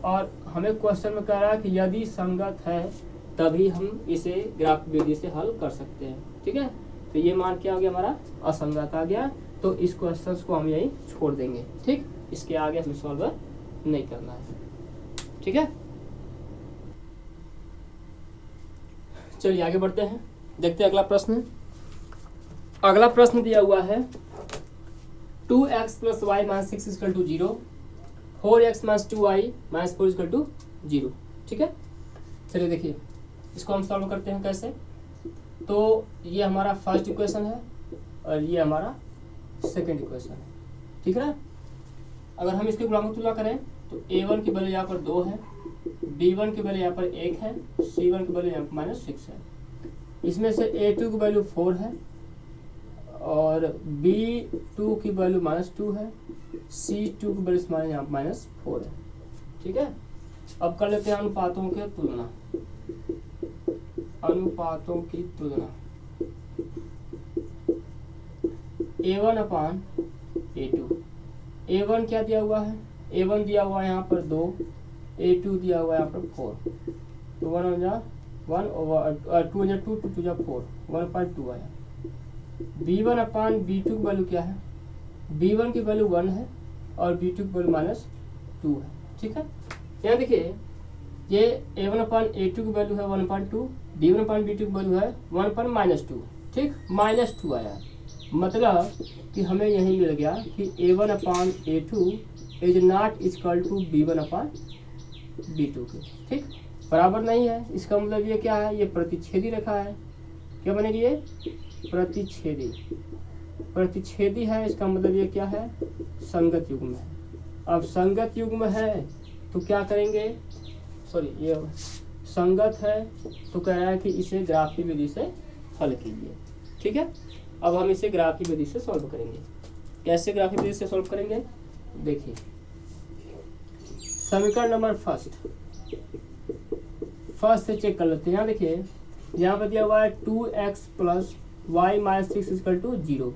और हमें क्वेश्चन में कह रहा है कि यदि संगत है तभी हम इसे ग्राफ विधि से हल कर सकते हैं। ठीक है, तो ये मान क्या हो गया, हमारा असंगत आ गया। तो इस क्वेश्चन को हम यही छोड़ देंगे। ठीक, इसके आगे हमें सॉल्व नहीं करना है। ठीक है, चलिए आगे बढ़ते हैं, देखते हैं अगला प्रश्न। अगला प्रश्न दिया हुआ है 2x + y - 6 = 0, 4x - 2y - 4 = 0। ठीक है, चलिए देखिए इसको हम सॉल्व करते हैं कैसे। तो ये हमारा फर्स्ट इक्वेशन है और ये हमारा सेकंड इक्वेशन है। ठीक है, अगर हम इसकी गुणांक तुलना करें तो A1 की वैल्यू यहाँ पर 2 है, B1 की वैल्यू यहाँ पर 1 है, C1 की वैल्यू यहाँ पर -6 है। इसमें से A2 की वैल्यू 4 है और B2 की वैल्यू -2 है, C2 की वैल्यू यहाँ -4 है। ठीक है, अब कर लेते हैं अनुपातों की तुलना। अनुपातों की तुलना, A1 अपान A2। A1 क्या दिया हुआ है, A1 दिया हुआ है यहाँ पर 2, A2 दिया हुआ है यहाँ पर 4। तो 1 जा 1 और 2 जा 2, 2 जा 4, 1/2 आया। B1 अपान B2 की वैल्यू क्या है, B1 की वैल्यू 1 है और B2 की वैल्यू -2 है। ठीक है, यहाँ देखिए ये A1 अपान A2 की वैल्यू है 1/2, B1 अपान B2 की वैल्यू है 1/2। ठीक, -2 आया, मतलब कि हमें यही मिल गया कि A1 upon A2 is not equal to B1 upon B2 के। ठीक, बराबर नहीं है, इसका मतलब ये क्या है, ये प्रतिच्छेदी रेखा है। क्या बनेगी, ये प्रतिच्छेदी, प्रतिच्छेदी है, इसका मतलब ये क्या है, संगत युग्म है। अब संगत युग्म है तो क्या करेंगे, सॉरी ये संगत है तो कह रहा है कि इसे ग्राफी विधि से हल कीजिए। ठीक है, अब हम इसे ग्राफी विधि से सॉल्व करेंगे। कैसे ग्राफी विधि से सॉल्व करेंगे, देखिए समीकरण नंबर फर्स्ट से चेक कर लेते हैं। यहाँ देखिए यहाँ पर दिया हुआ है 2x + y - 6 = 0।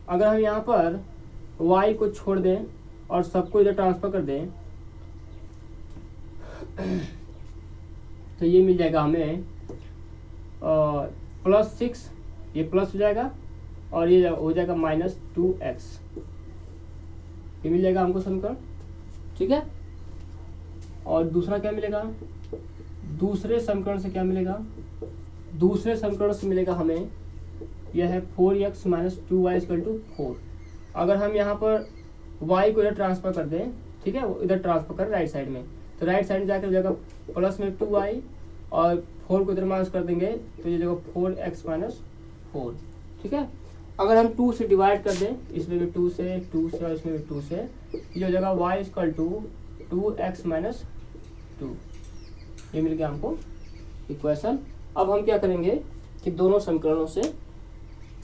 अगर हम यहाँ पर y को छोड़ दें और सबको इधर ट्रांसफर कर दें तो ये मिल जाएगा हमें +6, ये प्लस हो जाएगा और ये हो जाएगा -2x, ये मिल जाएगा हमको समीकरण। ठीक है, और दूसरा क्या मिलेगा, दूसरे समीकरण से क्या मिलेगा, दूसरे समीकरण से मिलेगा हमें यह है 4x - 2y = 4। अगर हम यहाँ पर y को इधर ट्रांसफर कर दें, ठीक है, इधर ट्रांसफर कर राइट साइड में, तो राइट साइड में जाकर हो जाएगा प्लस में 2y और 4 को इधर माइनस कर देंगे तो ये जगह 4x - 4। ठीक है, अगर हम 2 से डिवाइड कर दें, इसमें भी 2 से और इसमें भी 2 से, ये हो जाएगा y = 2x - 2। ये मिल गया हमको इक्वेशन। अब हम क्या करेंगे कि दोनों समीकरणों से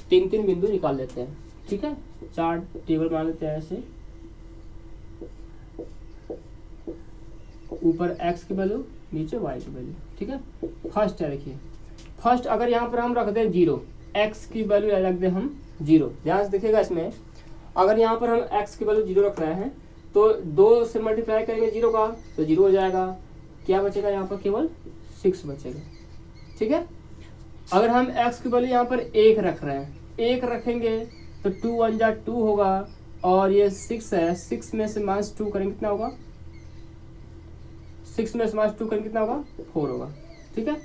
3 बिंदु निकाल लेते हैं। ठीक है, 4 टेबल बना लेते हैं ऐसे। ऊपर x की वैल्यू, नीचे y की वैल्यू। ठीक है, फर्स्ट है, देखिए फर्स्ट अगर यहाँ पर हम रख दें 0, x की वैल्यू रख दें हम 0, ध्यान से देखिएगा इसमें, अगर यहाँ पर हम x की वैल्यू 0 रख रहे हैं तो 2 से मल्टीप्लाई करेंगे 0 का तो 0 हो जाएगा, क्या बचेगा यहाँ पर, केवल 6 बचेगा। ठीक है, अगर हम x की वैल्यू यहाँ पर 1 रख रहे हैं, 1 रखेंगे तो 2 1 जा 2 होगा, और ये 6 है, 6 में से -2 करेंगे कितना होगा, 6 में से -2 करेंगे कितना होगा, 4 होगा। ठीक है,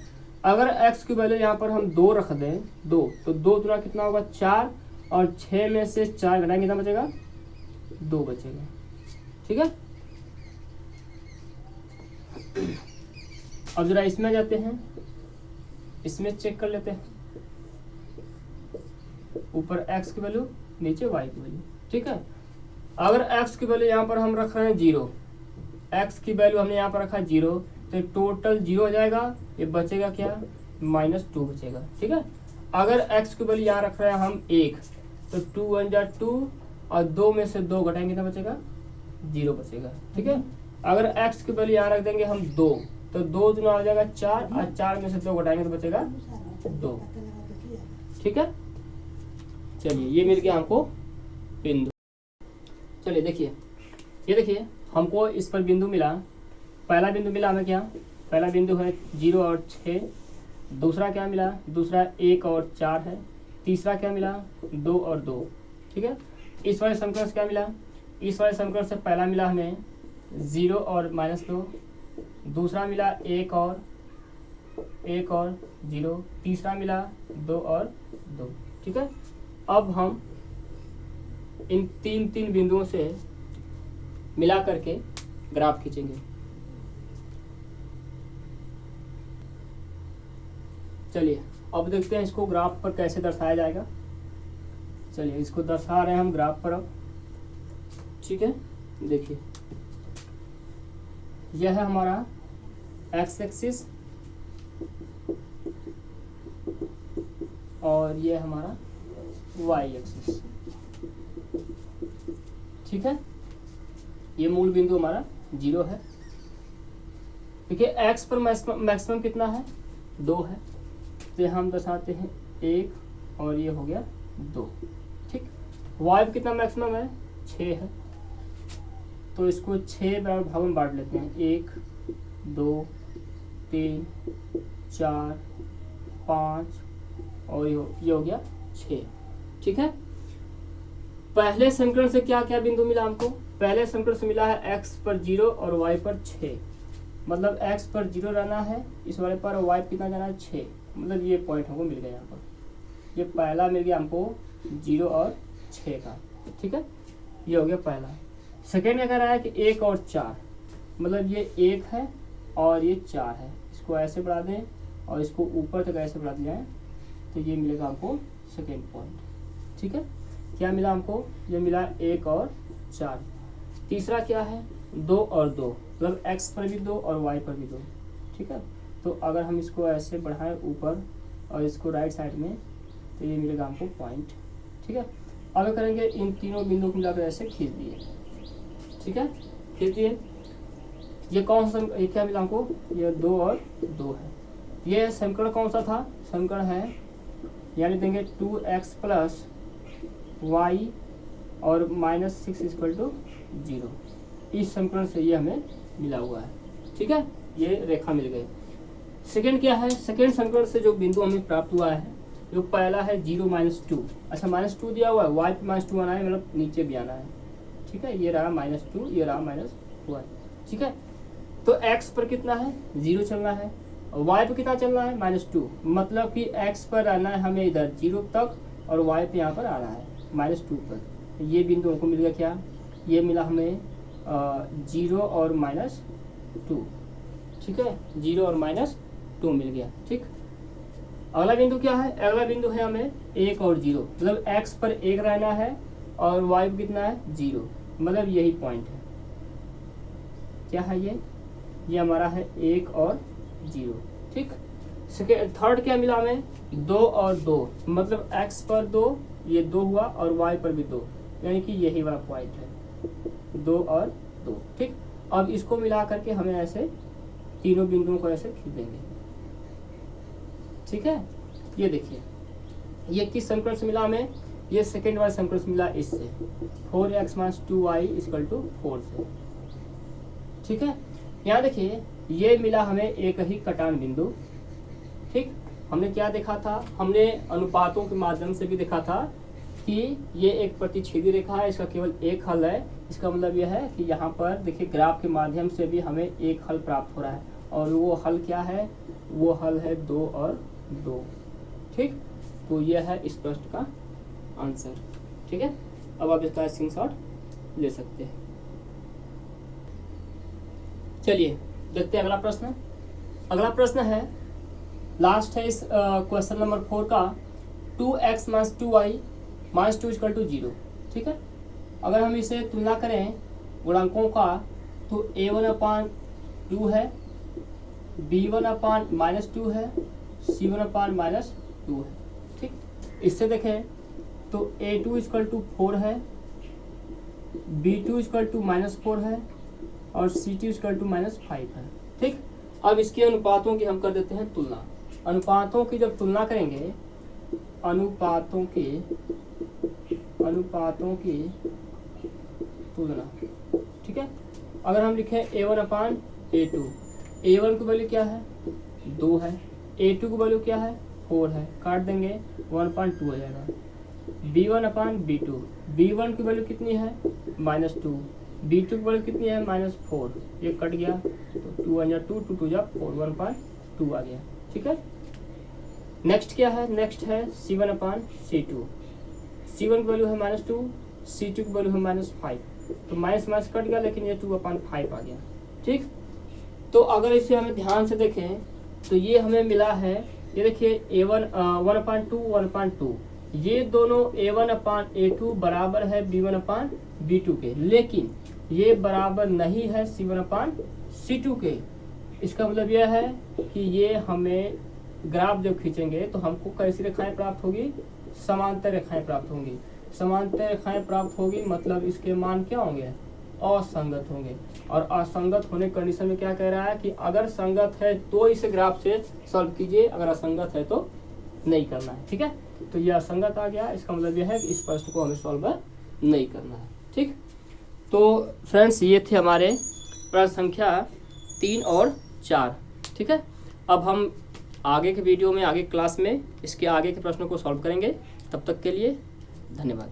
अगर x की वैल्यू यहाँ पर हम 2 रख दें, 2 तो 2 दूना कितना होगा 4, और 6 में से 4 घटाएंगे कितना बचेगा, 2 बचेगा। ठीक है, अब जरा इसमें जाते हैं, इसमें चेक कर लेते हैं, ऊपर x की वैल्यू, नीचे y की वैल्यू। ठीक है, अगर x की वैल्यू यहाँ पर हम रख रहे हैं 0, x की वैल्यू हमने यहाँ पर रखा 0, तो टोटल 0 हो जाएगा, ये बचेगा क्या, -2 बचेगा। ठीक है, अगर x की वैल्यू यहाँ रख रहे हैं हम 1, तो 2 1 जा 2, और 2 में से 2 घटाएंगे कितना बचेगा, 0 बचेगा। ठीक है, अगर x की वैल्यू यहाँ रख देंगे हम 2, तो 2 दूना हो जाएगा 4, और 4 में से 2 घटाएंगे तो बचेगा 2। ठीक है, चलिए ये मिल गया हमको बिंदु। चलिए देखिए, ये देखिए हमको इस पर बिंदु मिला, पहला बिंदु मिला हमें क्या, पहला बिंदु है 0 और 6, दूसरा क्या मिला, दूसरा 1 और 4 है, तीसरा क्या मिला 2 और 2। ठीक है, इस वाले समीकरण से क्या मिला, इस वाले समीकरण से पहला मिला हमें 0 और -2, दूसरा मिला 1 और 0, तीसरा मिला 2 और 2। ठीक है, अब हम इन तीन बिंदुओं से मिला करके ग्राफ खींचेंगे। चलिए अब देखते हैं इसको ग्राफ पर कैसे दर्शाया जाएगा। चलिए इसको दर्शा रहे हैं हम ग्राफ पर अब। ठीक है, देखिए यह है हमारा x एक्सिस और यह हमारा y एक्सिस। ठीक है, ये मूल बिंदु हमारा 0 है। देखिए x पर मैक्सिमम कितना है, 2 है, तो हम दर्शाते हैं 1 और ये हो गया 2। ठीक, y पर कितना मैक्सिमम है, 6 है, तो इसको 6 बराबर भागों में बांट लेते हैं, 1 2 3 4 5 और ये हो गया 6। ठीक है, पहले समीकरण से क्या क्या बिंदु मिला हमको, पहले समीकरण से मिला है x पर 0 और y पर 6, मतलब x पर 0 रहना है इस वाले पर, और y कितना जाना है 6, मतलब ये पॉइंट हमको मिल गया यहाँ पर, ये पहला मिल गया हमको 0 और 6 का। ठीक है, ये हो गया पहला। सेकेंड क्या कह रहा है कि 1 और 4, मतलब ये 1 है और ये 4 है, इसको ऐसे बढ़ा दें और इसको ऊपर तक ऐसे बढ़ा दिया है, तो ये मिलेगा हमको सेकेंड पॉइंट। ठीक है, क्या मिला हमको, ये मिला 1 और 4। तीसरा क्या है, 2 और 2, मतलब x पर भी 2 और y पर भी 2। ठीक है, तो अगर हम इसको ऐसे बढ़ाएं ऊपर और इसको राइट साइड में, तो ये मिलेगा हमको पॉइंट। ठीक है, अब करेंगे इन तीनों बिंदुओं को मिलाकर ऐसे खींच दिए। ठीक है, खींच दिए, ये कौन सा, ये क्या मिला हमको, ये 2 और 2 है। ये समीकरण कौन सा था, समीकरण है यानी देंगे 2x प्लस y और -6 इक्वल टू 0। इस समीकरण से ये हमें मिला हुआ है। ठीक है, ये रेखा मिल गई। सेकेंड क्या है, सेकेंड समीकरण से जो बिंदु हमें प्राप्त हुआ है, जो पहला है 0 -2, अच्छा -2 दिया हुआ है, y पे -2 आना है, मतलब नीचे भी आना है। ठीक है, ये रहा -2, ये रहा -1। ठीक है, तो x पर कितना है, 0 चलना है, और y पे कितना चलना है, -2, मतलब कि x पर आना है हमें इधर 0 तक, और y पे यहाँ पर आना है -2 पर। ये बिंदु हमको मिल गया क्या, ये मिला हमें 0 और -2। ठीक है, 0 और -2 मिल गया। ठीक, अगला बिंदु क्या है, अगला बिंदु है हमें 1 और 0, मतलब x पर 1 रहना है और y पर कितना है 0, मतलब यही पॉइंट है। क्या है ये हमारा है 1 और 0। ठीक, थर्ड क्या मिला हमें, 2 और 2, मतलब x पर 2, ये 2 हुआ, और y पर भी 2, यानी कि यही वाला पॉइंट है 2 और 2। ठीक, अब इसको मिला करके हमें ऐसे तीनों बिंदुओं को ऐसे खींच देंगे। ठीक है, ये देखिए ये किस समीकरण से मिला हमें, ये सेकेंड वाले समीकरण से मिला इससे 4x - 2y = 4 से। ठीक है, यहाँ देखिए ये मिला हमें एक ही कटान बिंदु। ठीक, हमने क्या देखा था, हमने अनुपातों के माध्यम से भी देखा था कि ये एक प्रतिच्छेदी रेखा है, इसका केवल एक हल है। इसका मतलब यह है कि यहाँ पर देखिए ग्राफ के माध्यम से भी हमें एक हल प्राप्त हो रहा है, और वो हल क्या है, वो हल है 2 और 2। ठीक, तो यह है इस प्रश्न का आंसर। ठीक है, अब आप इसका स्क्रीनशॉट ले सकते हैं। चलिए देखते हैं अगला प्रश्न। अगला प्रश्न है, लास्ट है इस क्वेश्चन नंबर 4 का, 2x - 2y - 2 = 0। ठीक है, अगर हम इसे तुलना करें गुणांकों का तो a1/2 है, b1/-2 है, c1/-2 है। ठीक, इससे देखें तो a2 = 4 है, b2 = -4 है और c2 = -5 है। ठीक, अब इसके अनुपातों की हम कर देते हैं तुलना। अनुपातों की जब तुलना करेंगे, अनुपातों की तुलना। ठीक है, अगर हम लिखें a1/a2, a1 की वैल्यू क्या है 2 है, a2 की वैल्यू क्या है 4 है, काट देंगे 1/2 हो जाएगा। b1/b2, b1 की वैल्यू कितनी है -2, b2 की वैल्यू कितनी है -4, ये कट गया तो 2 × 2 2 2 4 1/2 आ गया। ठीक है, नेक्स्ट क्या है, नेक्स्ट है c1/c2, c1 की वैल्यू है -2, c2 की वैल्यू है -5, तो माइनस माइनस कट गया लेकिन ये 2/5 आ गया। ठीक, तो अगर इसे हमें ध्यान से देखें तो ये हमें मिला है, ये देखिए a1 1/2 1/2, ये दोनों a1/a2 बराबर है b1/b2 के, लेकिन ये बराबर नहीं है c1/c2 के। इसका मतलब यह है कि ये हमें ग्राफ जब खींचेंगे तो हमको कैसी रेखाएं प्राप्त होगी, समांतर रेखाएं प्राप्त होंगी। समांतर रेखाएं प्राप्त होगी मतलब इसके मान क्या होंगे, असंगत होंगे। और असंगत होने कंडीशन में क्या कह रहा है कि अगर संगत है तो इसे ग्राफ से सॉल्व कीजिए, अगर असंगत है तो नहीं करना है। ठीक है, तो यह असंगत आ गया, इसका मतलब यह है कि इस प्रश्न को हमें सॉल्व नहीं करना है। ठीक, तो फ्रेंड्स ये थे हमारे प्रश्न संख्या 3 और 4। ठीक है, अब हम आगे के वीडियो में, आगे क्लास में इसके आगे के प्रश्नों को सॉल्व करेंगे। तब तक के लिए धन्यवाद।